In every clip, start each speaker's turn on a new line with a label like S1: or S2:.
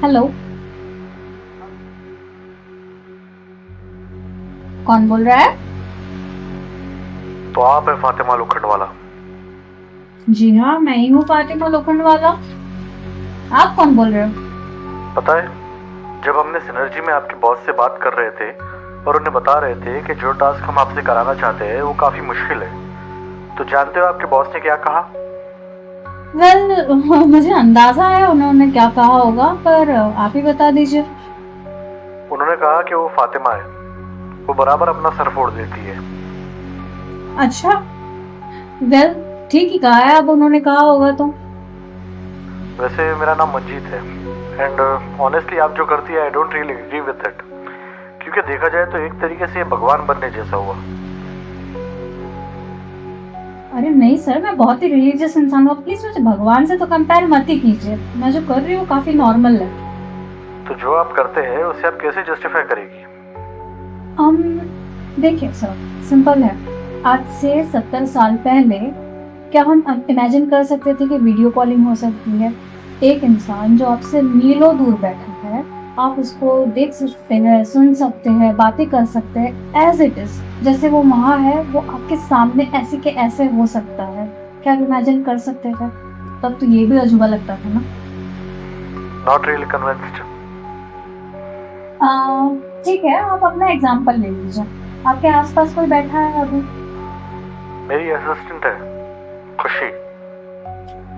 S1: Hello. कौन बोल रहा है?
S2: तो आप है फातिमा लोखंडवाला।
S1: जी हाँ, मैं ही हूँ फातिमा लोखंडवाला। आप कौन बोल रहे हो?
S2: पता है, जब हमने सिनर्जी में आपके बॉस से बात कर रहे थे और उन्हें बता रहे थे कि जो टास्क हम आपसे कराना चाहते हैं वो काफी मुश्किल है, तो जानते हो आपके बॉस ने क्या कहा?
S1: मुझे अंदाजा है उन्होंने क्या कहा होगा, पर आप ही बता दीजिए।
S2: उन्होंने कहा कि वो फातिमा है, वो बराबर अपना सर फोड़ देती है।
S1: अच्छा। वेल, ठीक ही कहा है, अब उन्होंने कहा होगा तो।
S2: वैसे मेरा नाम मंजीत है, एंड ऑनेस्टली आप जो करती है I don't really agree with it, क्योंकि देखा जाए तो एक तरीके से ये भगवान बनने जैसा हुआ।
S1: अरे नहीं सर, मैं बहुत ही रिलीजियस इंसान हूँ, प्लीज मुझे भगवान से तो कंपेयर मत ही कीजिए। मैं जो कर रही हूँ काफी नॉर्मल है।
S2: तो जो आप करते हैं उसे आप कैसे जस्टिफाई करेगी?
S1: हम देखिए सर, सिंपल है। आज से 70 साल पहले क्या हम इमेजिन कर सकते थे कि वीडियो कॉलिंग हो सकती है? एक इंसान जो आपसे मीलों दूर बैठा है, आप उसको देख सकते हैं, सुन सकते हैं, बातें कर सकते हैं एज इट इज, जैसे वो वहां है, वो आपके सामने ऐसे के ऐसे हो सकता है। क्या आप इमेजिन कर सकते थे? तब तो ये भी अजूबा लगता था ना।
S2: Not really convinced.
S1: आ, ठीक है, आप अपना एग्जाम्पल ले लीजिए। आपके आसपास कोई बैठा है अभी?
S2: मेरी असिस्टेंट है, खुशी।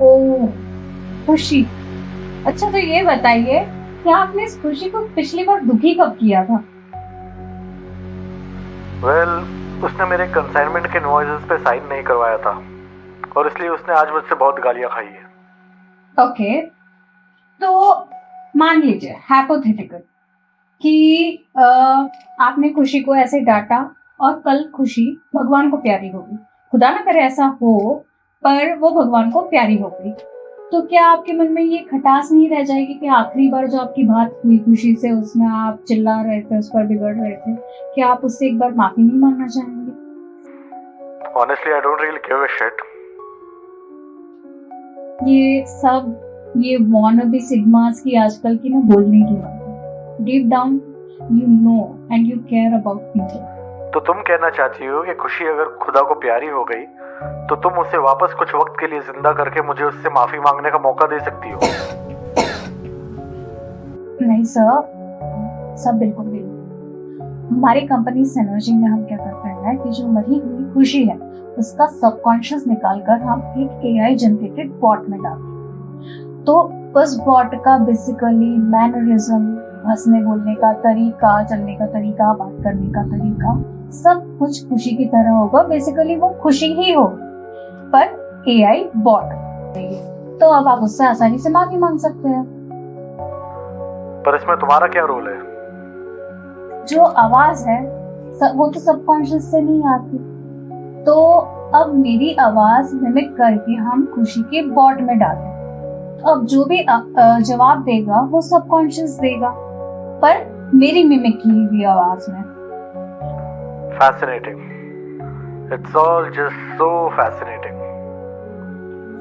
S1: ओ, खुशी। अच्छा, तो ये बताइए कि आपने इस खुशी को पिछली बार दुखी कब किया था?
S2: वेल, उसने मेरे कंसाइनमेंट के इनवॉइसेस पे साइन नहीं करवाया था, और इसलिए उसने आज मुझसे बहुत गालियां खाई है।
S1: ओके, तो मान लीजिए हाइपोथेटिकल कि आपने खुशी को ऐसे डांटा और कल खुशी भगवान को प्यारी हो गई। खुदा ना करे ऐसा हो, पर वो भगवान को प्यारी हो गई। तो क्या आपके मन में ये खटास नहीं रह जाएगी कि आखिरी बार जो आपकी बात हुई खुशी से, उसमें आप चिल्ला रहे थे, उस पर बिगड़ रहे थे, क्या आप उससे एक बार माफी नहीं मांगना चाहेंगे?
S2: Honestly I don't really give a shit.
S1: ये वॉनबी सिग्मास की आजकल की ना बोलने की बात है। Deep down you know and you care about people.
S2: तो तुम कहना चाहती हो कि खुशी अगर खुदा को प्यारी हो गई तो तुम उसे वापस कुछ वक्त के लिए जिंदा करके मुझे उससे माफी मांगने का मौका दे सकती हो?
S1: नहीं सर, सब बिल्कुल भी नहीं। हमारी कंपनी सिनर्जी में हम क्या करते हैं कि जो मरी हुई खुशी है, उसका सबकॉन्शियस निकालकर हम एक एआई जनरेटेड बॉट में डालते हैं। तो उस बॉट का बेसिकली मैनरिज्म, हंसने बोलने का तरीका, चलने का तरीका, बात करने का तरीका, सब कुछ खुशी की तरह होगा। बेसिकली वो खुशी ही हो, पर एआई बॉट। तो अब आप उससे आसानी से माफी मांग सकते हैं।
S2: पर इसमें तुम्हारा क्या रोल है?
S1: जो आवाज है वो तो सबकॉन्शियस से नहीं आती। तो अब मेरी आवाज मिमिक करके हम खुशी के बॉट में डालें, तो अब जो भी जवाब देगा वो सबकॉन्शियस देगा, पर मेरी मिमिक की हुई आवाज में।
S2: Fascinating, it's all just so fascinating.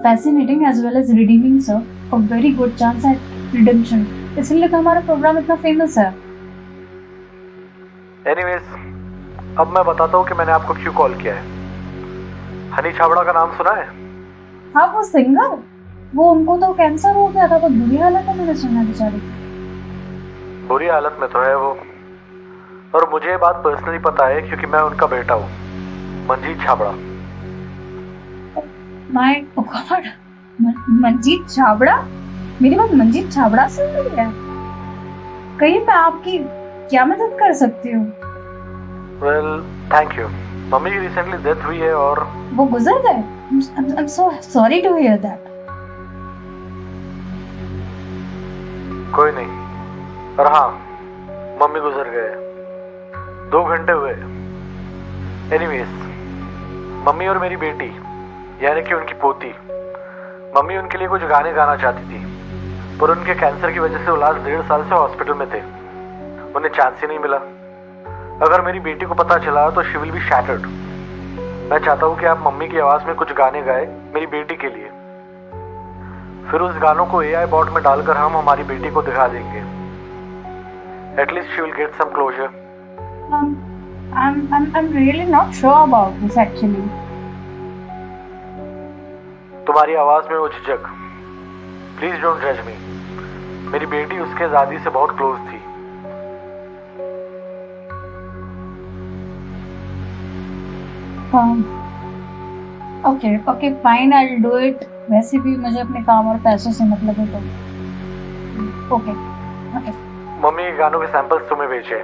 S1: Fascinating as well as redeeming sir, a very good chance at redemption. इसलिए तो हमारा प्रोग्राम इतना फेमस है।
S2: एनीवेज, अब मैं बताता हूँ कि मैंने आपको क्यों कॉल किया है। हनी छाबड़ा का नाम सुना है?
S1: हाँ, वो सिंगर, वो उनको तो कैंसर हो गया था, तो बुरी हालत है, मैंने सुना बेचारी।
S2: बुरी हालत में तो है वो, और मुझे ये बात पर्सनली पता है क्योंकि मैं उनका बेटा हूँ, मंजीत छाबड़ा।
S1: My god, Manjeet Chhabra? मेरी बात मंजीत छाबड़ा से हो रही है? कहीं मैं आपकी क्या मदद कर सकती हूँ?
S2: Well, thank you. मम्मी की रिसेंटली डेथ हुई है और
S1: वो गुजर गए? I'm so sorry to hear that.
S2: कोई नहीं, पर हाँ, मम्मी गुजर गए, 2 घंटे हुए। एनीवेज, मम्मी और मेरी बेटी यानी कि उनकी पोती, मम्मी उनके लिए कुछ गाने गाना चाहती थी, पर उनके कैंसर की वजह से वो लास्ट 1.5 साल से हॉस्पिटल में थे। उन्हें चांस ही नहीं मिला। अगर मेरी बेटी को पता चला तो शी विल बी शैटर्ड। मैं चाहता हूँ कि आप मम्मी की आवाज में कुछ गाने गाए मेरी बेटी के लिए। फिर उस गानों को AI बॉट में डालकर हम हमारी बेटी को दिखा देंगे। At least she will get some closure.
S1: I'm really not sure about this actually.
S2: तुम्हारी आवाज में वो झिझक। प्लीज डोंट जज मी। मेरी बेटी उसके दादी से बहुत क्लोज थी।
S1: Okay, fine, I'll do it. वैसे भी मुझे अपने काम और पैसों से मतलब है तो okay.
S2: मम्मी के गानों के सैंपल्स तुम्हें भेजे।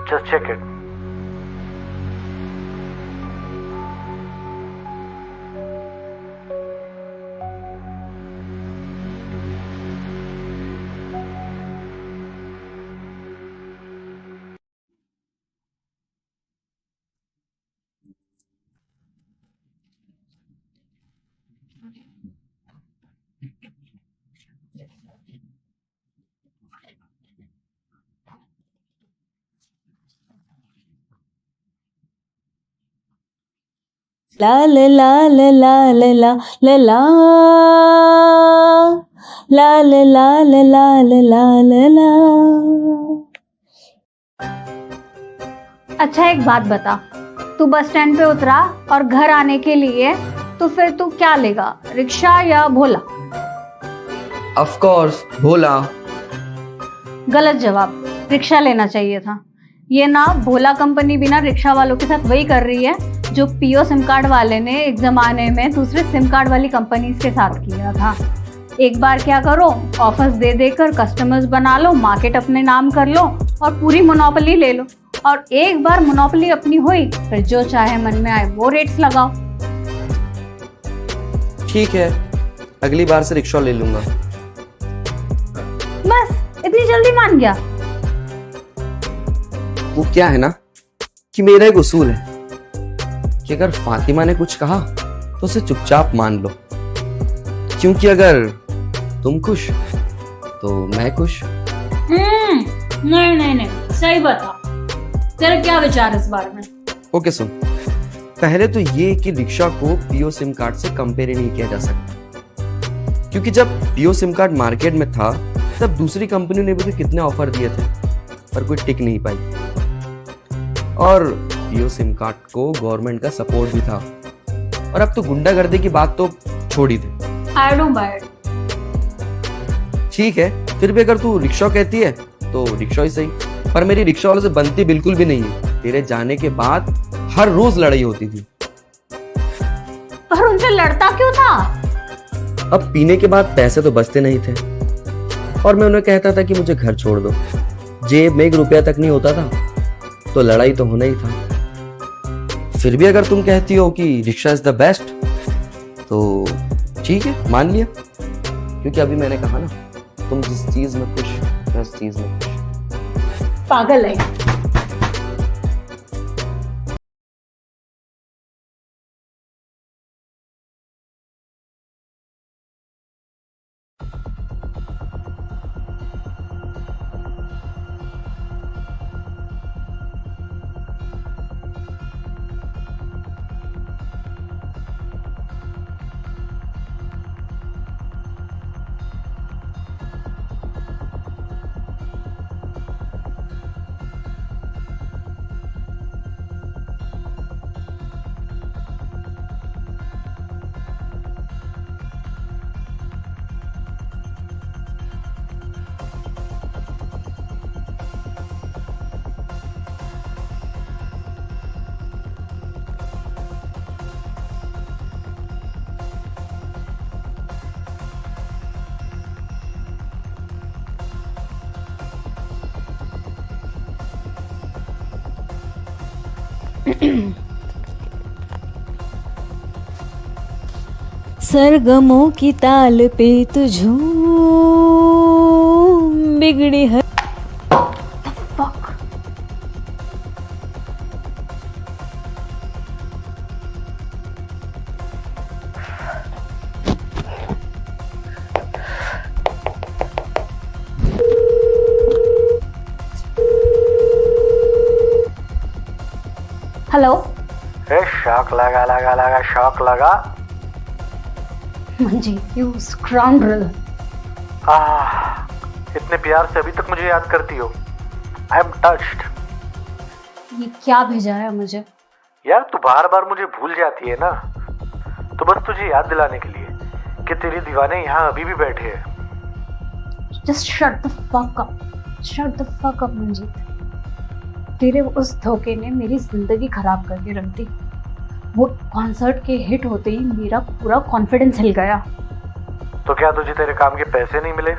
S2: Just check it.
S3: ला ला ला ला ला ला ला ला ला ला ला ला ला ला ला ला ला।
S1: अच्छा एक बात बता, तू बस स्टैंड पे उतरा और घर आने के लिए तो फिर तू क्या लेगा, रिक्शा या भोला?
S4: ऑफ कोर्स भोला।
S1: गलत जवाब, रिक्शा लेना चाहिए था। ये ना भोला कंपनी भी ना रिक्शा वालों के साथ वही कर रही है जो पीओ सिम कार्ड वाले ने एक जमाने में दूसरे सिम कार्ड वाली कंपनीज के साथ किया था। एक बार क्या करो, ऑफर्स दे देकर कस्टमर्स बना लो, मार्केट अपने नाम कर लो और पूरी मोनोपोली ले लो। और एक बार मोनोपोली अपनी हुई फिर जो चाहे मन में आए वो रेट्स लगाओ।
S4: ठीक है, अगली बार से रिक्शा ले लूंगा।
S1: बस इतनी जल्दी मान गया?
S4: वो क्या है ना कि मेरा एक उसूल है कि अगर फातिमा ने कुछ कहा तो उसे चुपचाप मान लो, क्योंकि अगर तुम खुश तो मैं खुश।
S1: नहीं, सही बता, तेरा क्या विचार इस बारे में?
S4: ओके सुन, पहले तो ये कि रिक्शा को पीओ सिम कार्ड से कंपेयर नहीं किया जा सकता, क्योंकि जब पीओ सिम कार्ड मार्केट में था तब दूसरी कंपनी ने भी तो कितने ऑफर दिए थे पर कोई टिक नहीं पाई। और पीओ सिम कार्ड को गवर्नमेंट का सपोर्ट भी था, और अब तो गुंडागर्दी की बात तो छोड़ ही दे।
S1: I don't buy it.
S4: ठीक है, फिर भी अगर तू रिक्शा कहती है तो रिक्शा ही सही, पर मेरी रिक्शा वालों से बनती बिल्कुल भी नहीं है। तेरे जाने के बाद हर रोज लड़ाई होती थी।
S1: पर उनसे लड़ता क्यों था?
S4: अब पीने के बाद पैसे तो बचते नहीं थे और मैं उन्हें कहता था कि मुझे घर छोड़ दो। जेब में 1 रुपया तक नहीं होता था तो लड़ाई तो होना ही था। फिर भी अगर तुम कहती हो कि रिक्शा इज द बेस्ट तो ठीक है, मान लिया, क्योंकि अभी मैंने कहा ना, तुम जिस चीज में खुश मैं उस चीज में खुश।
S1: पागल है।
S3: सरगमों की ताल पे तू झूम, बिगड़ी है।
S1: हेलो,
S2: शॉक लगा शॉक लगा।
S1: Manjeet, you scoundrel.
S2: इतने प्यार से अभी तक मुझे याद करती हो। I am touched.
S1: ये क्या भेजा है मुझे?
S2: यार तू बार बार मुझे भूल जाती है ना, तो बस तुझे याद दिलाने के लिए कि तेरे दीवाने यहाँ अभी भी बैठे हैं।
S1: Just shut the fuck up, shut the fuck up Manjeet. तेरे उस धोखे ने मेरी जिंदगी खराब करके रख दी। वो कॉन्सर्ट के हिट होते ही मेरा पूरा कॉन्फिडेंस हिल गया।
S2: तो क्या तुझे तेरे काम के पैसे नहीं मिले?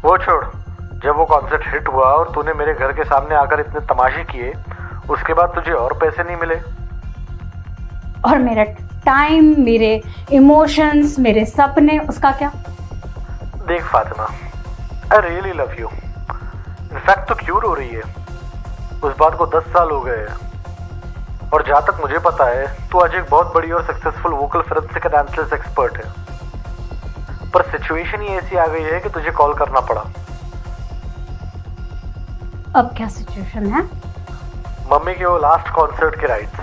S2: वो छोड़, जब वो कॉन्सर्ट हिट हुआ और तूने मेरे घर के सामने आकर इतने तमाशे किए, उसके बाद तुझे और पैसे नहीं मिले?
S1: और मेरा टाइम, मेरे इमोशंस, मेरे सपने, उसका क्या?
S2: देख Fatima, I really love you. In fact तो क्यों रो रही है? उस बात को 10 साल हो गए हैं। और जहां तक मुझे पता है तू आज एक बहुत बड़ी और successful vocal forensic analysis expert है, पर सिचुएशन ही ऐसी आ गई है कि तुझे कॉल करना पड़ा।
S1: अब क्या सिचुएशन है?
S2: मम्मी के वो लास्ट कॉन्सर्ट के राइट्स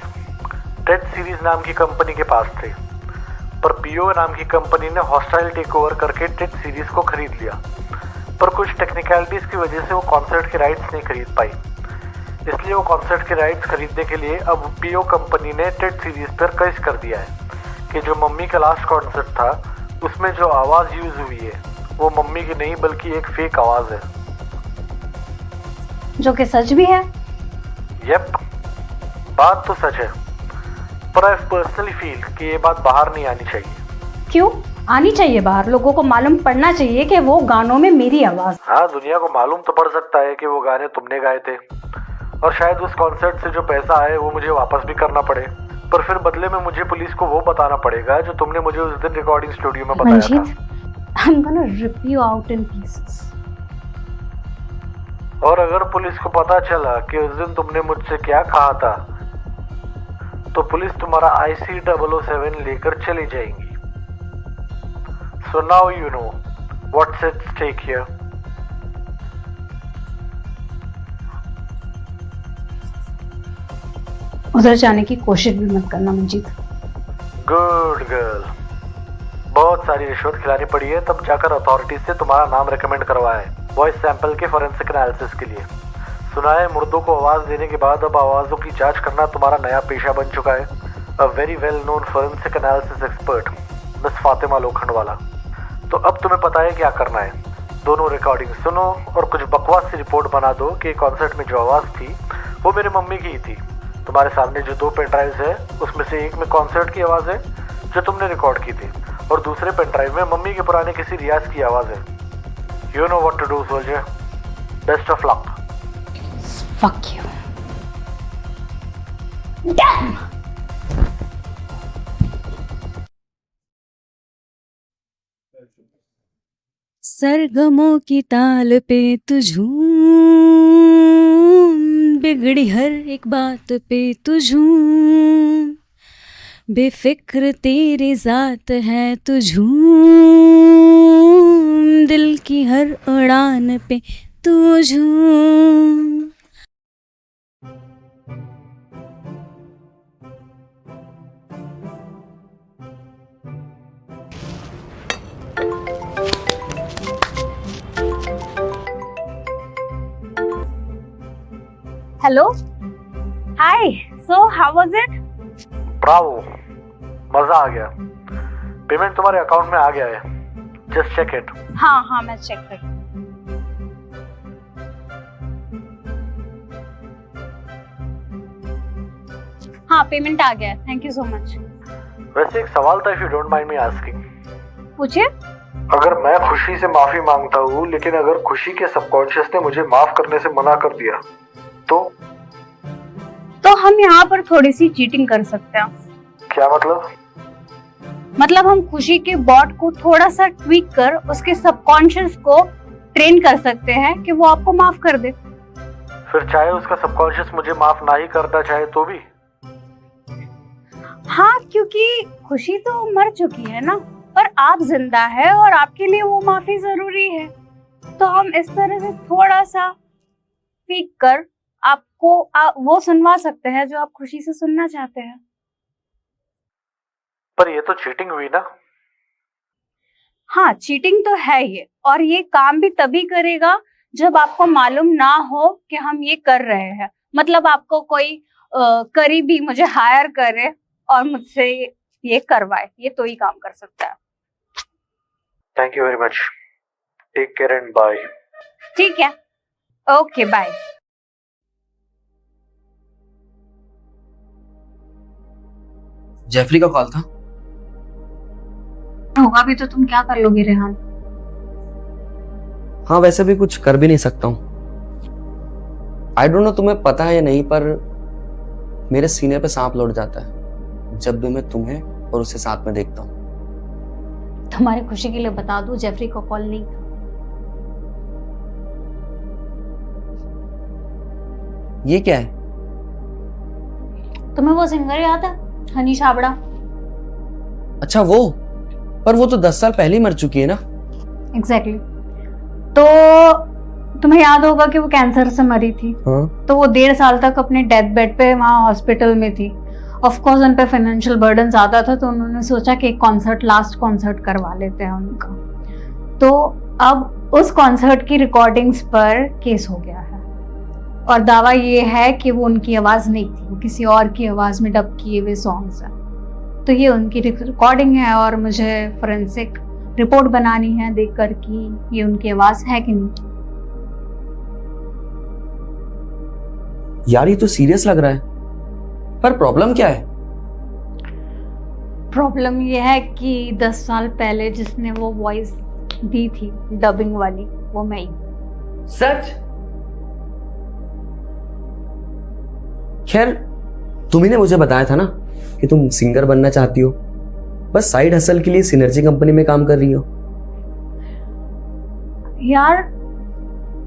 S2: टेड सीरीज नाम की कंपनी के पास थे, पर पीओ नाम की कंपनी ने हॉस्टाइल टेक ओवर करके टेड सीरीज को खरीद लिया। पर कुछ टेक्निकलिटीज की वजह से वो कॉन्सर्ट के राइट्स नहीं खरीद पाई, इसलिए वो कॉन्सर्ट के राइट्स खरीदने के लिए अब पीओ कंपनी ने टेड सीरीज पर केस कर दिया है कि जो मम्मी का लास्ट कॉन्सर्ट था उसमें जो आवाज यूज हुई है वो मम्मी की नहीं बल्कि एक फेक आवाज है।
S1: जो कि सच भी है।
S2: यप, बात तो सच है, पर आई पर्सनली फील कि ये बात बाहर नहीं आनी चाहिए।
S1: क्यों आनी चाहिए बाहर? लोगों को मालूम पड़ना चाहिए कि वो गानों में मेरी आवाज।
S2: हाँ, दुनिया को मालूम तो पड़ सकता है कि वो गाने तुमने गाए थे, और शायद उस कॉन्सर्ट से जो पैसा आए वो मुझे वापस भी करना पड़े, पर फिर बदले में मुझे पुलिस को वो बताना पड़ेगा जो तुमने मुझे उस दिन रिकॉर्डिंग स्टूडियो में बताया था।
S1: I'm gonna rip you out in pieces.
S2: और अगर पुलिस को पता चला कि उस दिन तुमने मुझसे क्या कहा था, तो पुलिस तुम्हारा IC007 लेकर चली जाएंगी। So now you know what's at stake here.
S1: उधर जाने की कोशिश भी मत करना मंजीत।
S2: Good girl. बहुत सारी रिश्वत खिलानी पड़ी है तब जाकर अथॉरिटीज से तुम्हारा नाम रिकमेंड करवाया है वॉइस सैंपल के फोरेंसिक एनालिसिस के लिए। सुना है मुर्दों को आवाज देने के बाद अब आवाजों की जांच करना तुम्हारा नया पेशा बन चुका है। A very well known forensic analysis expert miss Fatima Lokhandwala. तो अब तुम्हें पता है क्या करना है। दोनों रिकॉर्डिंग सुनो और कुछ बकवास सी रिपोर्ट बना दो कि कॉन्सर्ट में जो आवाज थी वो मेरी मम्मी की ही थी। तुम्हारे सामने जो 2 पेन ड्राइव्स है उसमें से एक में कॉन्सर्ट की आवाज है जो तुमने रिकॉर्ड की थी, और दूसरे पेन ड्राइव में मम्मी के पुराने किसी रियाज की आवाज है। You know what to do soldier. Best of luck.
S1: Fuck you. Damn!
S3: सरगमों की ताल पे तू झूम, बिगड़ी हर एक बात पे तू झूम, बेफिक्र तेरी जात है तू झूम, दिल की हर उड़ान पे तू झूम।
S1: Hello. Hi. So how was it?
S2: Bravo, मजा आ गया। पेमेंट तुम्हारे अकाउंट में आ गया है, जस्ट चेक इट।
S1: हाँ मैं चेक कर। हाँ पेमेंट आ गया है, थैंक यू सो मच।
S2: वैसे एक सवाल था, if you don't mind me asking.
S1: पूछिए।
S2: अगर मैं खुशी से माफी मांगता हूँ लेकिन अगर खुशी के सबकॉन्शियस ने मुझे माफ करने से मना कर दिया तो
S1: हम यहाँ पर थोड़ी सी चीटिंग कर सकते हैं।
S2: क्या मतलब?
S1: मतलब हम खुशी के बॉट को थोड़ा सा ट्वीक कर उसके सबकॉन्शियस को ट्रेन कर सकते हैं कि वो आपको माफ कर दे।
S2: फिर चाहे उसका सबकॉन्शियस मुझे माफ ना ही करना चाहे तो भी?
S1: हाँ, क्योंकि खुशी तो मर चुकी है ना, पर आप जिंदा है और आपके लिए वो माफी जरूरी है। तो हम इस तरह से थोड़ा सा ट्वीक कर आपको वो सुनवा सकते हैं जो आप खुशी से सुनना चाहते हैं।
S2: पर ये तो चीटिंग हुई ना।
S1: हाँ, चीटिंग तो है ये, और ये काम भी तभी करेगा जब आपको मालूम ना हो कि हम ये कर रहे हैं। मतलब आपको कोई करीबी मुझे हायर करे और मुझसे ये करवाए, ये तो ही काम कर सकता है।
S2: Thank you very much, take care and bye.
S1: ठीक है, ओके बाय।
S4: जेफरी का कॉल था।
S1: होगा भी तो तुम क्या कर लोगे रेहान?
S4: हाँ, वैसे भी कुछ कर भी नहीं सकता हूँ। आई डोंट नो तुम्हें पता है या नहीं, पर मेरे सीने पे सांप लौट जाता है जब भी मैं तुम्हें और उसे साथ में देखता हूँ।
S1: तुम्हारी खुशी के लिए बता दूं, जेफरी को कॉल नहीं था।
S4: ये क्या है?
S1: तुम्हें वो सिंगर याद है, हनी छाबड़ा?
S4: अच्छा वो, पर वो तो 10 साल पहले ही मर चुकी है ना।
S1: एग्जैक्टली। तो तुम्हें याद होगा कि वो कैंसर से मरी थी।
S4: हाँ।
S1: तो वो 1.5 साल तक अपने डेथ बेड पे वहाँ हॉस्पिटल में थी। ऑफ कोर्स उन पे फाइनेंशियल बर्डन ज्यादा था, तो उन्होंने सोचा कि एक कॉन्सर्ट, लास्ट कॉन्सर्ट करवा लेते हैं उनका। तो अब उस कॉन्सर्ट की रिकॉर्डिंग्स पर केस हो गया है, और दावा ये है कि वो उनकी आवाज नहीं थी, वो किसी और की आवाज में डब किए हुए सॉन्ग्स हैं। तो ये उनकी रिकॉर्डिंग है, और मुझे फोरेंसिक रिपोर्ट बनानी है देखकर कि ये उनकी आवाज है कि नहीं।
S4: यार ये तो सीरियस लग रहा है, पर प्रॉब्लम क्या है?
S1: प्रॉब्लम ये है कि 10 साल पहले जिसने वो वॉइस दी थी डबिंग वाली, वो मैं ही।
S4: सच? खैर, तुम्ही ने मुझे बताया था ना कि तुम सिंगर बनना चाहती हो, बस साइड हसल के लिए सिनर्जी कंपनी में काम कर रही हो।
S1: यार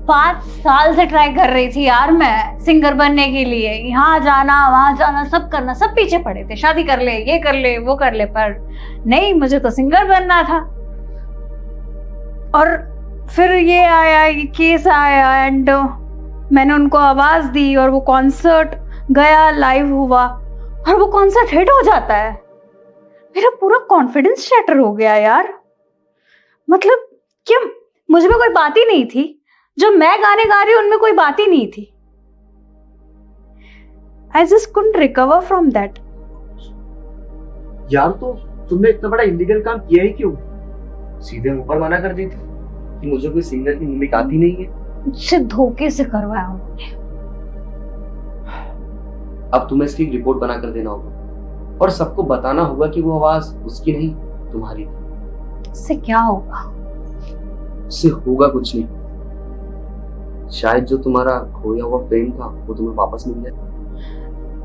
S1: 5 साल से ट्राई कर रही थी यार मैं सिंगर बनने के लिए, यहाँ जाना वहां जाना, सब करना, सब पीछे पड़े थे, शादी कर ले, ये कर ले, वो कर ले, पर नहीं, मुझे तो सिंगर बनना था। और फिर ये आया, ये केस आया, एंड मैंने उनको आवाज दी, और वो कॉन्सर्ट गया, लाइव हुआ, और वो कॉन्सर्ट हिट हो जाता है। मेरा पूरा कॉन्फिडेंस शैटर हो गया यार। मतलब कि मुझ में कोई बात ही नहीं थी, जो मैं गाने गा रही हूं उनमें कोई बात ही नहीं थी। I just couldn't recover from that.
S4: यार तो तुमने इतना बड़ा इलीगल काम किया ही क्यों? सीधे ऊपर मना कर दी थी कि मुझे कोई सिंगर की मिमिक आती नहीं है।
S1: मुझसे धोखे से करवाया उन्होंने।
S4: अब तुम्हें इसकी एक रिपोर्ट बनाकर देना होगा और सबको बताना होगा कि वो आवाज उसकी नहीं, तुम्हारी थी।
S1: इससे क्या होगा?
S4: उससे होगा कुछ नहीं, शायद जो तुम्हारा खोया हुआ फेम था वो तुम्हें वापस मिल जाए।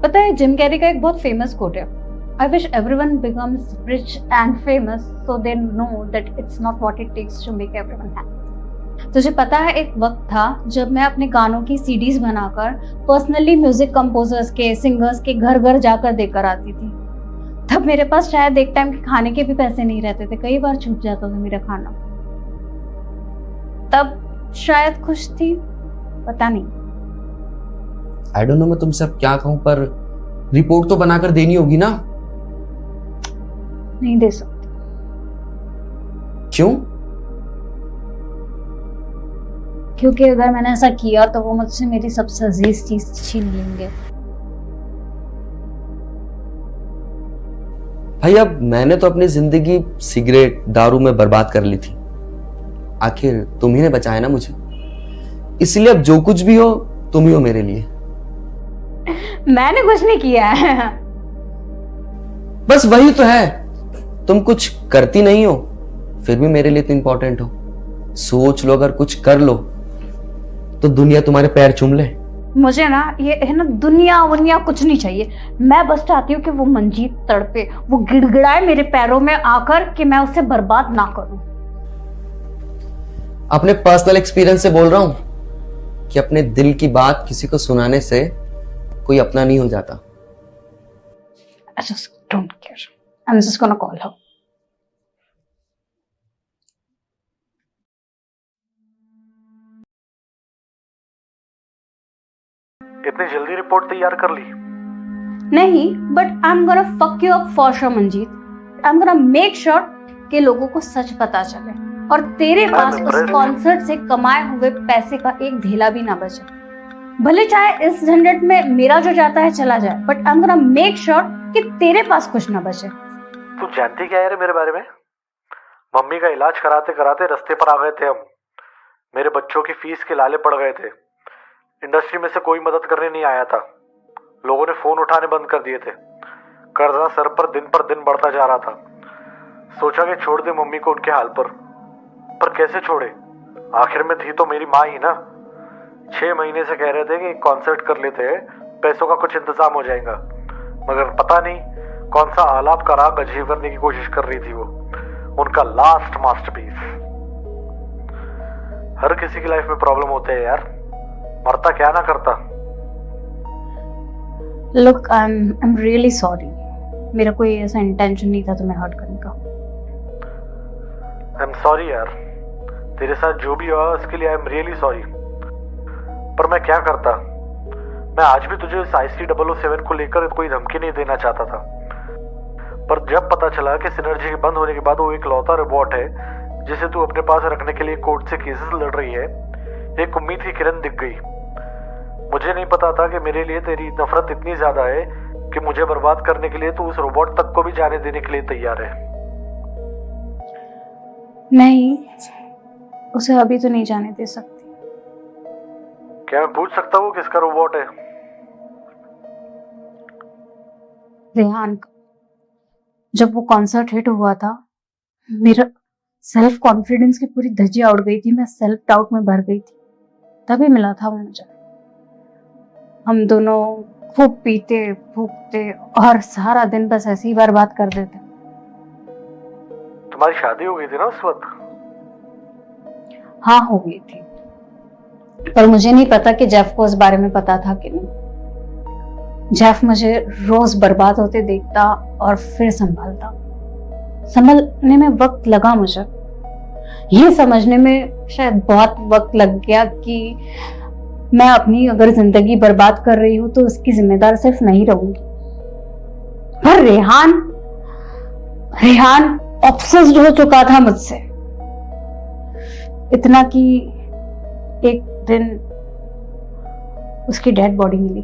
S1: पता है, जिम कैरी का एक बहुत फेमस कोट है, I wish everyone becomes rich and famous so they know that it's not what it takes to make everyone happy. तुझे पता है, एक वक्त था जब मैं अपने गानों की सीडीज बनाकर पर्सनली म्यूजिक कंपोजर्स के, सिंगर्स के घर घर जाकर देकर आती थी। तब मेरे पास शायद एक टाइम के खाने के भी पैसे नहीं रहते थे, कई बार छूट जाता था मेरा खाना। तब शायद खुश थी, पता नहीं।
S4: आई डोंट नो मैं तुमसे अब क्या कहूं, पर रिपोर्ट तो बनाकर देनी होगी ना?
S1: नहीं दे सकती।
S4: क्यों?
S1: क्योंकि अगर मैंने ऐसा किया तो वो मुझसे मेरी सबसे अजीज चीज छीन लेंगे।
S4: भाई अब मैंने तो अपनी जिंदगी सिगरेट दारू में बर्बाद कर ली थी, आखिर तुम ही ने बचाया ना मुझे, इसलिए अब जो कुछ भी हो तुम ही हो मेरे लिए।
S1: मैंने कुछ नहीं किया है।
S4: बस वही तो है, तुम कुछ करती नहीं हो फिर भी मेरे लिए तो इंपॉर्टेंट हो। सोच लो, अगर कुछ कर लो तो दुनिया तुम्हारे पैर चूम ले।
S1: मुझे ना ये है ना दुनिया वुनिया कुछ नहीं चाहिए। मैं बस चाहती हूँ कि वो मंजीत तड़पे, वो गिड़गिड़ाए मेरे पैरों में आकर, कि मैं उसे बर्बाद ना करूं।
S4: अपने पर्सनल एक्सपीरियंस से बोल रहा हूं कि अपने दिल की बात किसी को सुनाने से कोई अपना नहीं हो जाता।
S1: I just don't care. I'm just gonna call her.
S2: इतनी जल्दी रिपोर्ट तैयार कर ली?
S1: नहीं, but I'm gonna fuck you up for sure, Manjeet. I'm gonna make sure कि लोगों को सच पता चले और तेरे पास उस कॉन्सर्ट से कमाए हुए पैसे का एक ढेला भी ना बचे। भले चाहे इस झंझट में मेरा जो जाता है चला जाए, but I am gonna make sure कि तेरे पास कुछ ना बचे।
S2: तू जानती क्या है रे मेरे बारे में? मम्मी का इलाज कराते कराते रास्ते पर आ गए थे हम। मेरे बच्चों की फीस के लाले पड़ गए थे। इंडस्ट्री में से कोई मदद करने नहीं आया था। लोगों ने फोन उठाने बंद कर दिए थे। कर्जा सर पर दिन बढ़ता जा रहा था। सोचा कि छोड़ दे मम्मी को उनके हाल पर कैसे छोड़े? आखिर में थी तो मेरी माँ ही ना। 6 महीने से कह रहे थे कि कॉन्सर्ट कर लेते हैं, पैसों का कुछ इंतजाम हो जाएगा, मगर पता नहीं कौन सा आलाप का राग अचीव करने की कोशिश कर रही थी वो। उनका लास्ट मास्टरपीस। हर किसी की लाइफ में प्रॉब्लम होते हैं यार, मरता क्या ना करता।
S1: Look, I am really sorry. मेरा कोई ऐसा इंटेंशन नहीं था तुम्हें हर्ट करने का।
S2: आई एम सॉरी यार, तेरे साथ जो भी हुआ उसके लिए आई एम रियली सॉरी। पर मैं क्या करता? मैं आज भी तुझे इस IC007 को लेकर कोई धमकी नहीं देना चाहता था, पर जब पता चला कि सिनर्जी के बंद होने के बाद वो एक लौता रोबोट है जिसे तू अपने पास रखने के लिए कोर्ट से केसेस लड़ रही है, एक उम्मीद की किरण दिख गई। मुझे नहीं पता था कि मेरे लिए तेरी नफरत इतनी ज्यादा है कि मुझे बर्बाद करने के लिए तू उस रोबोट तक को भी जाने देने के लिए तैयार है।
S1: नहीं, उसे अभी तो नहीं जाने दे सकती।
S2: क्या मैं पूछ सकता हूँ किसका रोबोट है?
S1: रेहान का। जब वो कॉन्सर्ट हिट हुआ था, मेरा सेल्फ कॉन्फिडेंस की पूरी धज्जियां उड़ गई थी। मैं सेल्फ डाउट में भर गई थी। तभी मिला था वो मुझे। हम दोनों खूब पीते फूकते और सारा दिन बस ऐसे ही बर्बाद कर देते।
S2: तुम्हारी शादी हो गई थी ना उस वक्त?
S1: हाँ, हो गई थी, पर मुझे नहीं पता कि जेफ को इस बारे में पता था कि नहीं। जेफ मुझे रोज बर्बाद होते देखता और फिर संभलता। संभलने में वक्त लगा मुझे। ये समझने में शायद बहुत वक्त लग गया कि मैं अपनी अगर जिंदगी बर्बाद कर रही हूं तो उसकी जिम्मेदार सिर्फ नहीं रहूंगी। पर रेहान ऑब्सेस्ड हो चुका था मुझसे, इतना कि एक दिन उसकी डेड बॉडी मिली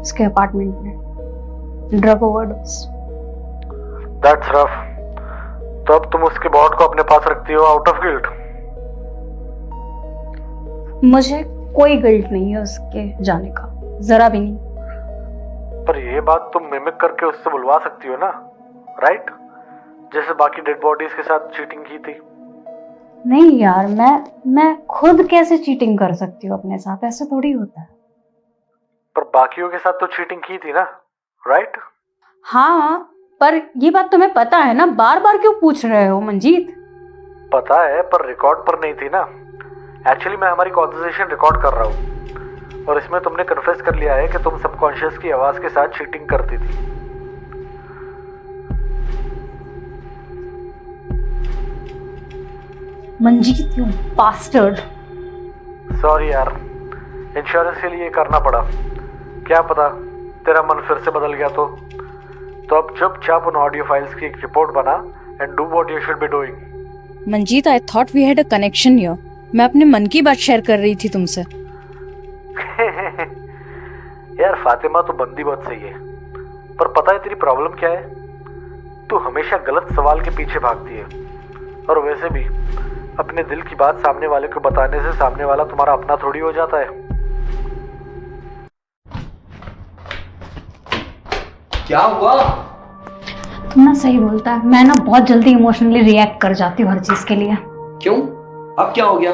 S1: उसके अपार्टमेंट में, ड्रग ओवरडोज।
S2: That's rough. तो अब तुम उसके बॉडी को अपने पास रखती हो आउट ऑफ गिल्ट?
S1: मुझे कोई गिल्ट नहीं है उसके जाने का, जरा भी नहीं।
S2: पर ये बात तुम मिमिक करके उससे बुलवा सकती हो ना, राइट? जैसे बाकी डेड बॉडीज के साथ चीटिंग की थी।
S1: नहीं यार, मैं खुद कैसे चीटिंग कर सकती हूँ अपने साथ? ऐसे थोड़ी होता है।
S2: पर बाकियों के साथ तो चीटिंग की थी ना, राइट?
S1: हाँ, पर ये बात तुम्हें पता है ना? बार बार क्यों पूछ रहे हो मंजीत?
S2: पता है, पर रिकॉर्ड पर नहीं थी ना। एक्चुअली मैं हमारी कॉन्वर्सेशन रिकॉर्ड कर रहा हूँ और इसमें तुमने कन्फेस कर लिया है कि तुम सबकॉन्शियस की आवाज के साथ चीटिंग करती थी।
S1: Manjeet, you bastard.
S2: सॉरी यार, इंश्योरेंस के लिए करना पड़ा। क्या पता तेरा मन फिर से बदल गया तो अब चुपचाप उन ऑडियो फाइल्स की एक रिपोर्ट बना and do what you should be doing.
S3: Manjeet, I thought we had a connection here. मैं अपने मन की बात शेयर कर रही थी तुमसे।
S2: यार फातिमा तो बंदी बहुत सही है, पर पता है तेरी प्रॉब्लम क्या है? तू हमेशा गलत सवाल के पीछे भागती है, और वैसे भी अपने दिल की बात सामने वाले को बताने से सामने वाला तुम्हारा अपना थोड़ी हो जाता है।
S4: क्या हुआ?
S1: तुम ना सही बोलता है। मैं ना बहुत जल्दी इमोशनली रिएक्ट कर जाती हूँ हर चीज के लिए।
S4: क्यों? अब क्या हो गया?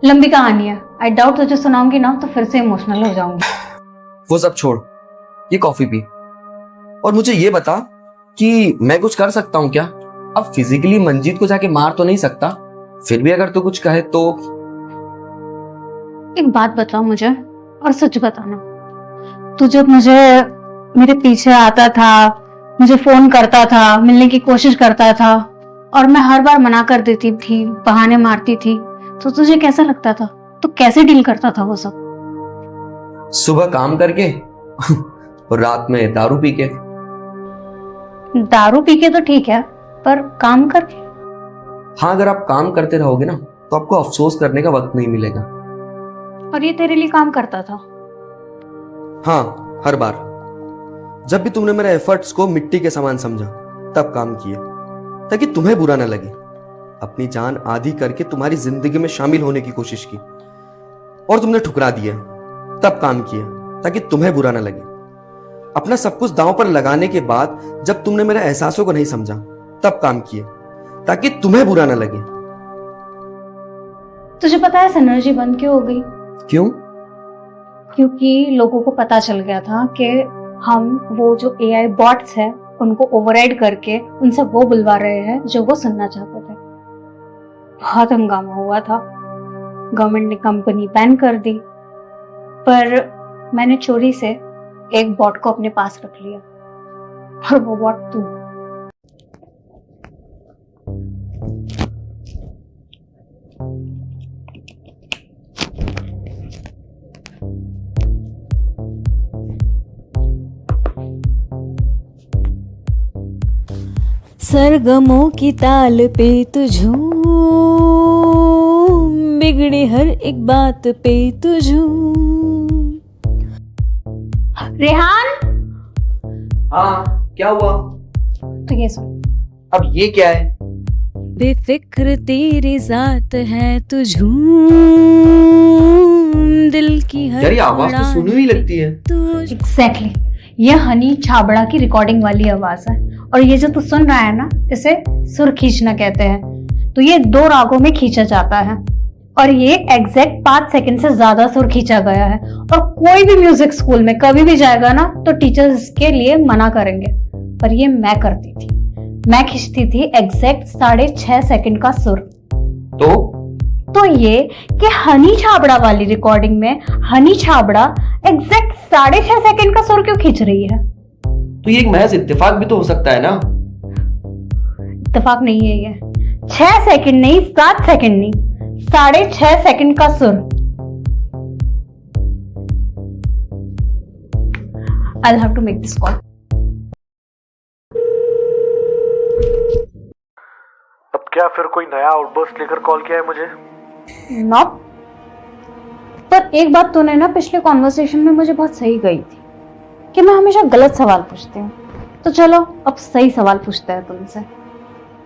S1: लंबी कहानी है। आई डाउट तुझे सुनाऊंगी ना तो फिर से इमोशनल हो जाऊंगी।
S4: वो सब छोड़, ये कॉफी पी और मुझे ये बता कि मैं कुछ कर सकता हूँ क्या? अब फिजिकली मंजीत को जाके मार तो नहीं सकता, फिर भी अगर तू कुछ कहे तो।
S1: एक बात बताओ मुझे, और सच बताना। तू जब मेरे पीछे आता था, मुझे फोन करता था, मिलने की कोशिश करता था और मैं हर बार मना कर देती थी, बहाने मारती थी, तो तुझे कैसा लगता था? तो कैसे डील करता था वो सब?
S4: सुबह काम करके और रात में दारू पी के।
S1: दारू पी के तो ठीक है, पर काम करके।
S4: हाँ, अगर आप काम करते रहोगे ना तो आपको अफसोस करने का वक्त नहीं मिलेगा।
S1: और ये तेरे लिए काम करता था?
S4: हाँ, हर बार जब भी तुमने मेरे एफर्ट्स को मिट्टी के समान समझा तब काम किए, ताकि तुम्हें बुरा ना लगे। अपनी जान आधी करके तुम्हारी जिंदगी में शामिल होने की कोशिश की और तुमने ठुकरा दिया, तब काम किया ताकि तुम्हें बुरा ना लगे। अपना सब कुछ दांव पर लगाने के बाद जब तुमने मेरे एहसासों को नहीं समझा तब काम किया ताकि तुम्हें बुरा ना लगे।
S1: तुझे पता है सिनर्जी बंद क्यों हो गई?
S4: क्यों?
S1: क्योंकि लोगों को पता चल गया था कि हम वो जो एआई बॉट्स है उनको ओवरराइड करके उनसे वो बुलवा रहे हैं जो वो सुनना चाहते थे। बहुत हंगामा हुआ था, गवर्नमेंट ने कंपनी बैन कर दी, पर मैंने चोरी से एक बॉट को अपने पास रख लिया, और वो बॉट तू।
S3: सरगमों की ताल पे तू झूम, बिगड़ी हर एक बात पे तू झूम।
S1: रेहान,
S4: हाँ, क्या हुआ?
S1: तो ये सुन।
S4: अब ये क्या है?
S3: बेफिक्र तेरी जात है तू झूम, दिल की हर
S4: यार ये आवाज तो सुनी हुई लगती है।
S3: तू
S1: एग्जैक्टली, ये हनी छाबड़ा की रिकॉर्डिंग वाली आवाज है। और ये जो तू सुन रहा है ना, इसे सुर खींचना कहते हैं। तो ये 2 रागों में खींचा जाता है और ये एग्जैक्ट 5 सेकंड से ज्यादा सुर खींचा गया है। और कोई भी म्यूजिक स्कूल में कभी भी जाएगा ना तो टीचर्स इसके लिए मना करेंगे, पर ये मैं करती थी। मैं खींचती थी एग्जैक्ट 6.5 सेकंड का सुर।
S4: तो
S1: ये कि हनी छाबड़ा वाली रिकॉर्डिंग में हनी छाबड़ा एग्जैक्ट 6.5 सेकंड का सुर क्यों खींच रही है?
S4: तो ये एक महज इत्तेफाक भी तो हो सकता है ना?
S1: इत्तेफाक नहीं है ये। 6 सेकंड नहीं, 7 सेकंड नहीं, 6.5 सेकंड का सुर। I'll have to make this call.
S2: अब क्या फिर कोई नया आउटबर्स्ट लेकर कॉल किया है मुझे?
S1: नॉट। पर एक बात तूने ना पिछले कॉन्वर्सेशन में मुझे बहुत सही कही थी कि मैं हमेशा गलत सवाल पूछती हूँ। तो चलो अब सही सवाल पूछते हैं तुमसे।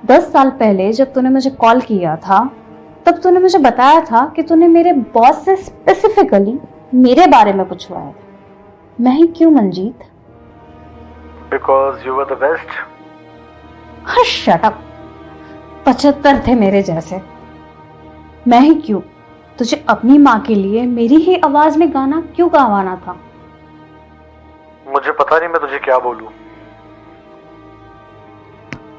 S1: 10 साल पहले जब तूने मुझे कॉल किया था तब तूने मुझे बताया था कि तूने मेरे बॉस से स्पेसिफिकली मेरे बारे में पूछवाया था। मैं ही क्यों Manjeet?
S2: Because you were the best.
S1: हाँ, शट अप। 75 थे मेरे जैसे। मैं ही क्यों? तुझे अपनी माँ के लिए मेरी ही आवाज में गाना क्यों गवाना था?
S2: मुझे पता नहीं मैं तुझे क्या बोलूं।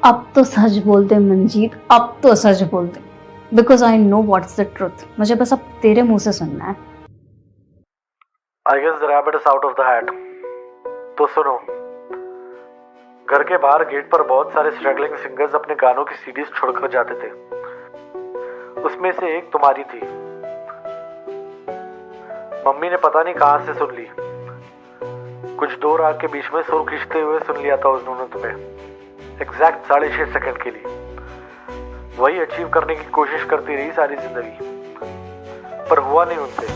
S1: अब तो सच बोल दे मंजीत, अब तो सच बोल दे। Because I know what's the truth. मुझे बस अब तेरे मुंह से सुनना है।
S2: I guess the rabbit is out of the hat. तो सुनो, घर के बाहर गेट पर बहुत सारे स्ट्रगलिंग सिंगर्स अपने गानों की सीडीज छोड़कर जाते थे। उसमें से एक तुम्हारी थी। मम्मी ने पता नहीं कहां से सुन ली। कुछ 2 राग के बीच में सुर खींचते हुए सुन लिया था उन्होंने तुम्हें, एग्जैक्ट 6.5 सेकंड के लिए। वही अचीव करने की कोशिश करती रही सारी जिंदगी, पर हुआ नहीं उनसे।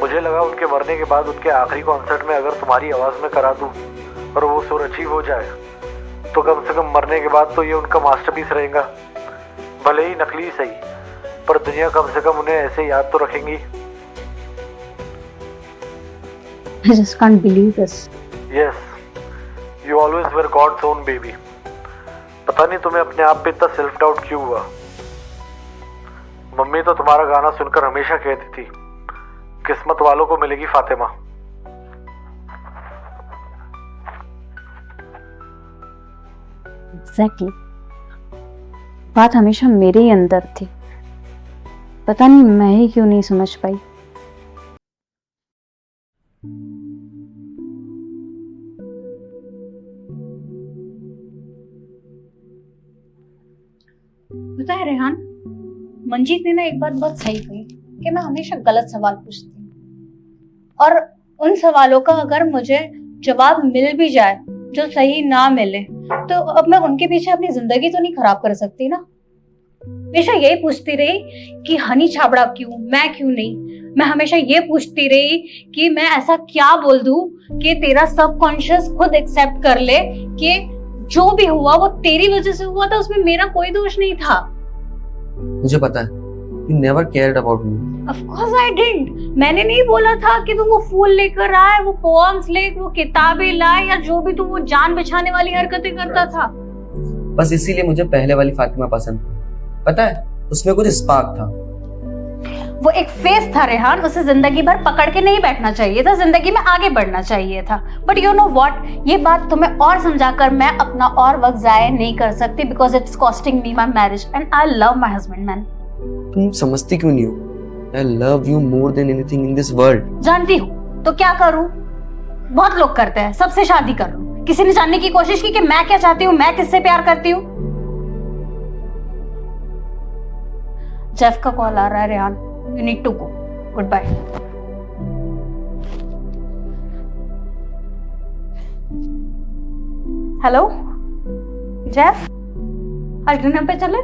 S2: मुझे लगा उनके मरने के बाद उनके आखिरी कॉन्सर्ट में अगर तुम्हारी आवाज में करा दूं और वो सुर अचीव हो जाए तो कम से कम मरने के बाद तो ये उनका मास्टरपीस रहेगा। भले ही नकली सही, पर दुनिया कम से कम उन्हें ऐसे याद तो रखेंगी।
S1: I just can't believe this.
S2: Yes, you always were God's own baby. पता नहीं तुम्हें अपने आप पे इतना सेल्फ डाउट क्यों हुआ। मम्मी तो तुम्हारा गाना सुनकर हमेशा कहती थी, किस्मत वालों को मिलेगी फातिमा।
S1: Exactly. बात हमेशा मेरे ही अंदर थी। पता नहीं मैं ही क्यों नहीं समझ पाई। पता है रेहान, मंजीत ने ना एक बात बहुत सही कही कि मैं हमेशा गलत सवाल पूछती हूँ, और उन सवालों का अगर मुझे जवाब मिल भी जाए जो सही ना मिले तो अब मैं उनके पीछे अपनी जिंदगी तो नहीं खराब कर सकती ना। हमेशा यही पूछती रही कि हनी छाबड़ा क्यों, मैं क्यों नहीं। मैं हमेशा ये पूछती रही कि मैं ऐसा क्या बोल दूं कि तेरा सबकॉन्शियस खुद एक्सेप्ट कर ले कि जो भी हुआ वो तेरी वजह से हुआ था, उसमें मेरा कोई दोष नहीं था।
S4: मुझे पता है, you never cared about me.
S1: Of course I didn't. मैंने नहीं बोला था कि तुम वो फूल लेकर आए, वो पोएम्स ले, वो किताबें लाए, या जो भी तुम वो जान बचाने वाली हरकतें करता था।
S4: बस इसीलिए मुझे पहले वाली फातिमा पसंद थी। पता है, उसमें कुछ स्पार्क था।
S1: वो एक फेस था रेहान, उसे जिंदगी भर पकड़ के नहीं बैठना चाहिए था, जिंदगी में आगे बढ़ना चाहिए था। बट यू नो व्हाट, ये बात तुम्हें और समझाकर मैं अपना और वक्त जाया नहीं कर सकती, because it's costing me my marriage and I love my husband man.
S4: तुम समझती क्यों नहीं हो? I love you more than anything in this world.
S1: जानती हूँ, तो क्या करूँ? बहुत लोग करते हैं, सबसे शादी कर लूं। किसी ने जानने की कोशिश की कि मैं क्या चाहती हूँ, मैं किससे प्यार करती हूँ? जेफ का कॉल आ रहा है Rehan, you need to go, good bye. Hello Jeff, आज डिनर पे चले?